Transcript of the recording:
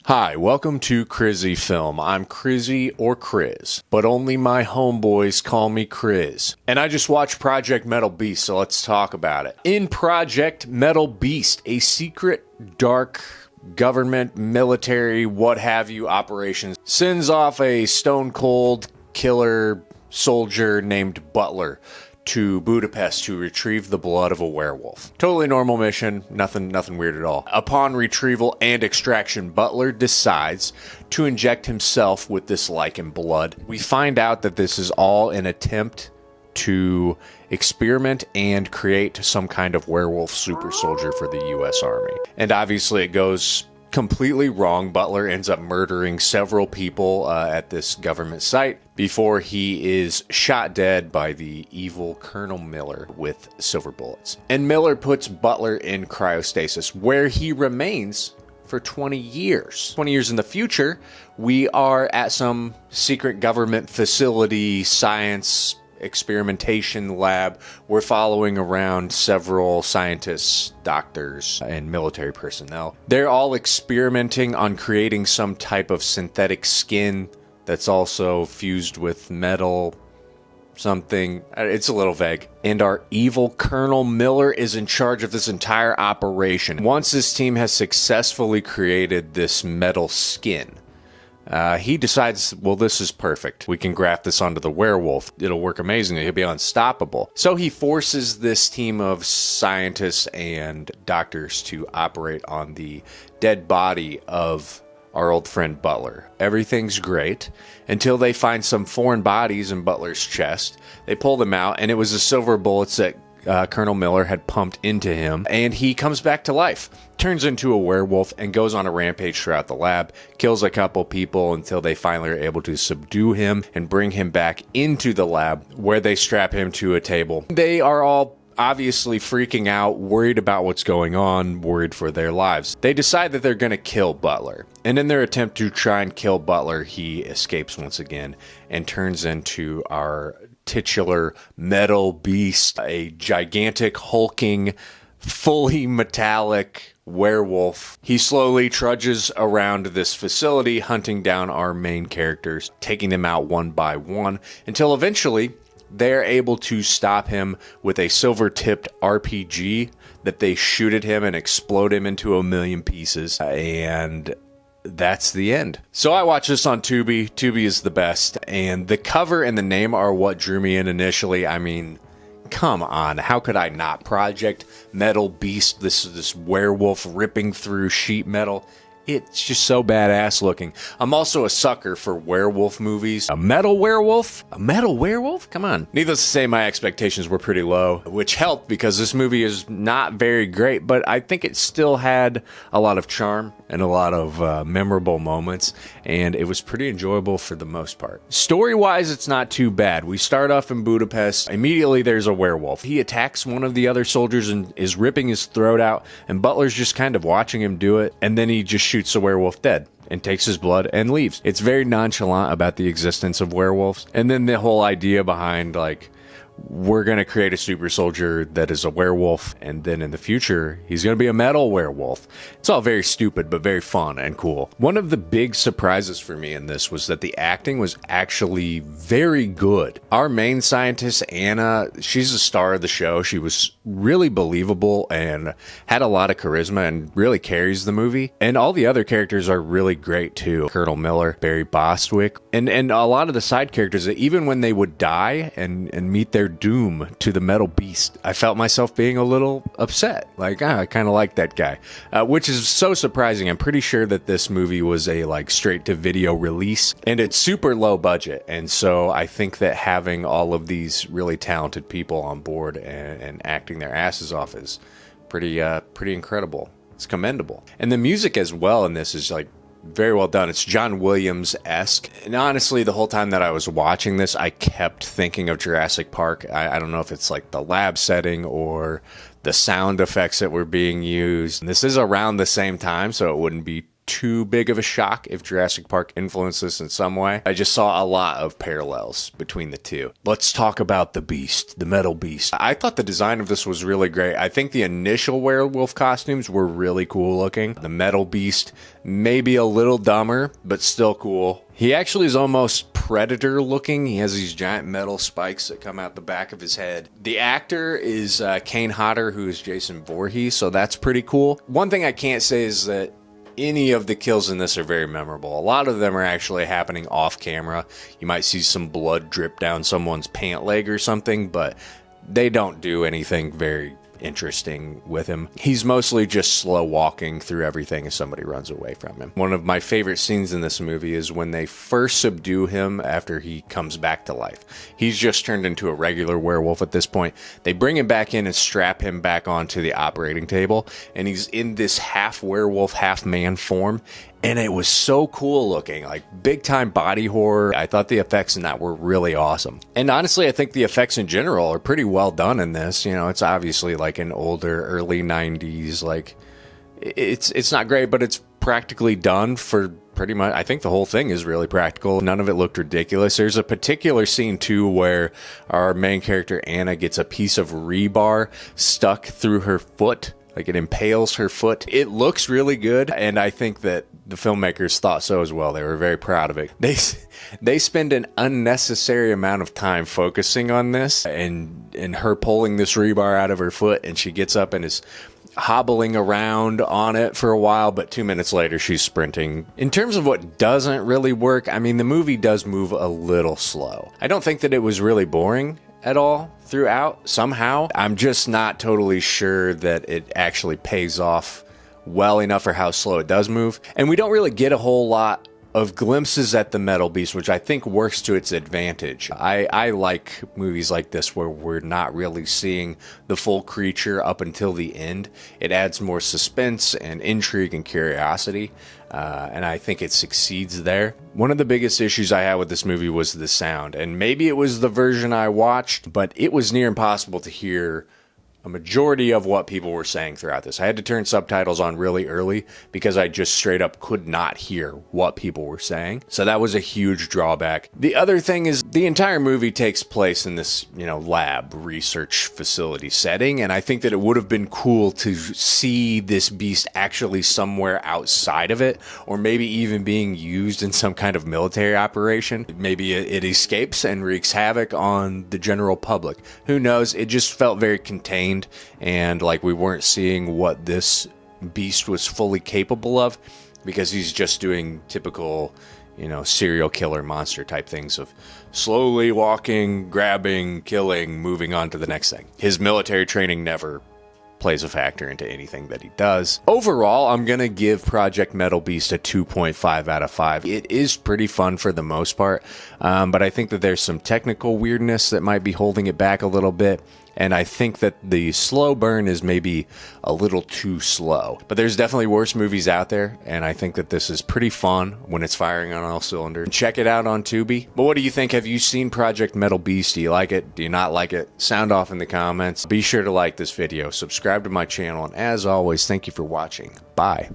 Hi, welcome to Crizzy Film. I'm Crizzy or Criz, but only my homeboys call me Criz. And I just watched Project Metalbeast, so let's talk about it. In Project Metalbeast, a secret, dark government, military, what have you operation sends off a stone cold killer soldier named Butler to Budapest to retrieve the blood of a werewolf. Totally normal mission, nothing weird at all. Upon retrieval and extraction, Butler decides to inject himself with this lichen blood. We find out that this is all an attempt to experiment and create some kind of werewolf super soldier for the US Army. And obviously it goes completely wrong. Butler ends up murdering several people at this government site before he is shot dead by the evil Colonel Miller with silver bullets. And Miller puts Butler in cryostasis, where he remains for 20 years. 20 years in the future, we are at some secret government facility, science experimentation lab. We're following around several scientists, doctors, and military personnel. They're all experimenting on creating some type of synthetic skin that's also fused with metal, something. It's a little vague. And our evil Colonel Miller is in charge of this entire operation. Once this team has successfully created this metal skin, he decides, well, this is perfect. We can graft this onto the werewolf. It'll work amazingly. He'll be unstoppable. So he forces this team of scientists and doctors to operate on the dead body of our old friend Butler. Everything's great until they find some foreign bodies in Butler's chest. They pull them out, and it was the silver bullets that Colonel Miller had pumped into him, and he comes back to life, turns into a werewolf, and goes on a rampage throughout the lab, kills a couple people until they finally are able to subdue him and bring him back into the lab, where they strap him to a table. They are all obviously freaking out, worried about what's going on, worried for their lives. They decide that they're going to kill Butler, and in their attempt to try and kill Butler, he escapes once again and turns into our titular metal beast, a gigantic, hulking, fully metallic werewolf. He slowly trudges around this facility, hunting down our main characters, taking them out one by one, until eventually they're able to stop him with a silver-tipped RPG that they shoot at him and explode him into a million pieces. And that's the end. So I watched this on Tubi. Tubi is the best. And the cover and the name are what drew me in initially. I mean, come on. How could I not? Project Metalbeast. This werewolf ripping through sheet metal. It's just so badass looking. I'm also a sucker for werewolf movies. A metal werewolf? A metal werewolf? Come on. Needless to say, my expectations were pretty low, which helped because this movie is not very great, but I think it still had a lot of charm and a lot of memorable moments, and it was pretty enjoyable for the most part. Story-wise, it's not too bad. We start off in Budapest. Immediately, there's a werewolf. He attacks one of the other soldiers and is ripping his throat out, and Butler's just kind of watching him do it, and then he just shoots the werewolf dead and takes his blood and leaves. It's very nonchalant about the existence of werewolves, and then the whole idea behind, like, we're going to create a super soldier that is a werewolf, and then in the future, he's going to be a metal werewolf. It's all very stupid, but very fun and cool. One of the big surprises for me in this was that the acting was actually very good. Our main scientist, Anna, she's the star of the show. She was really believable and had a lot of charisma and really carries the movie. And all the other characters are really great too. Colonel Miller, Barry Bostwick, and a lot of the side characters, even when they would die and meet their doom to the metal beast, I felt myself being a little upset. Like, I kind of like that guy, which is so surprising. I'm pretty sure that this movie was a straight to video release, and it's super low budget. And so I think that having all of these really talented people on board and acting their asses off is pretty incredible. It's commendable. And the music as well in this is very well done. It's John Williams-esque. And honestly, the whole time that I was watching this, I kept thinking of Jurassic Park. I don't know if it's like the lab setting or the sound effects that were being used. And this is around the same time, so it wouldn't be too big of a shock if Jurassic Park influenced this in some way. I just saw a lot of parallels between the two. Let's talk about the beast, the metal beast. I thought the design of this was really great. I think the initial werewolf costumes were really cool looking. The metal beast, maybe a little dumber, but still cool. He actually is almost Predator looking. He has these giant metal spikes that come out the back of his head. The actor is Kane Hodder, who is Jason Voorhees, so that's pretty cool. One thing I can't say is that any of the kills in this are very memorable. A lot of them are actually happening off camera. You might see some blood drip down someone's pant leg or something, but they don't do anything very interesting with him. He's mostly just slow walking through everything as somebody runs away from him. One of my favorite scenes in this movie is when they first subdue him after he comes back to life. He's just turned into a regular werewolf at this point. They bring him back in and strap him back onto the operating table, and he's in this half werewolf, half man form. And it was so cool looking, like big time body horror. I thought the effects in that were really awesome. And honestly, I think the effects in general are pretty well done in this. You know, it's obviously like an older, early 90s, like it's not great, but it's practically done for pretty much. I think the whole thing is really practical. None of it looked ridiculous. There's a particular scene too where our main character Anna gets a piece of rebar stuck through her foot. Like it impales her foot. It looks really good, and I think that the filmmakers thought so as well. They were very proud of it. They spend an unnecessary amount of time focusing on this and her pulling this rebar out of her foot, and she gets up and is hobbling around on it for a while, but 2 minutes later she's sprinting. In terms of what doesn't really work, I mean, the movie does move a little slow. I don't think that it was really boring at all throughout somehow. I'm just not totally sure that it actually pays off well enough for how slow it does move. And we don't really get a whole lot of glimpses at the metal beast, which I think works to its advantage. I like movies like this where we're not really seeing the full creature up until the end. It adds more suspense and intrigue and curiosity, and I think it succeeds there. One of the biggest issues I had with this movie was the sound, and maybe it was the version I watched, but it was near impossible to hear a majority of what people were saying throughout this. I had to turn subtitles on really early because I just straight up could not hear what people were saying. So that was a huge drawback. The other thing is the entire movie takes place in this, lab research facility setting, and I think that it would have been cool to see this beast actually somewhere outside of it, or maybe even being used in some kind of military operation. Maybe it escapes and wreaks havoc on the general public. Who knows? It just felt very contained, and like we weren't seeing what this beast was fully capable of, because he's just doing typical, serial killer monster type things of slowly walking, grabbing, killing, moving on to the next thing. His military training never plays a factor into anything that he does. Overall, I'm going to give Project Metalbeast a 2.5 out of 5. It is pretty fun for the most part, but I think that there's some technical weirdness that might be holding it back a little bit. And I think that the slow burn is maybe a little too slow. But there's definitely worse movies out there, and I think that this is pretty fun when it's firing on all cylinders. Check it out on Tubi. But what do you think? Have you seen Project Metalbeast? Do you like it? Do you not like it? Sound off in the comments. Be sure to like this video, subscribe to my channel, and as always, thank you for watching. Bye.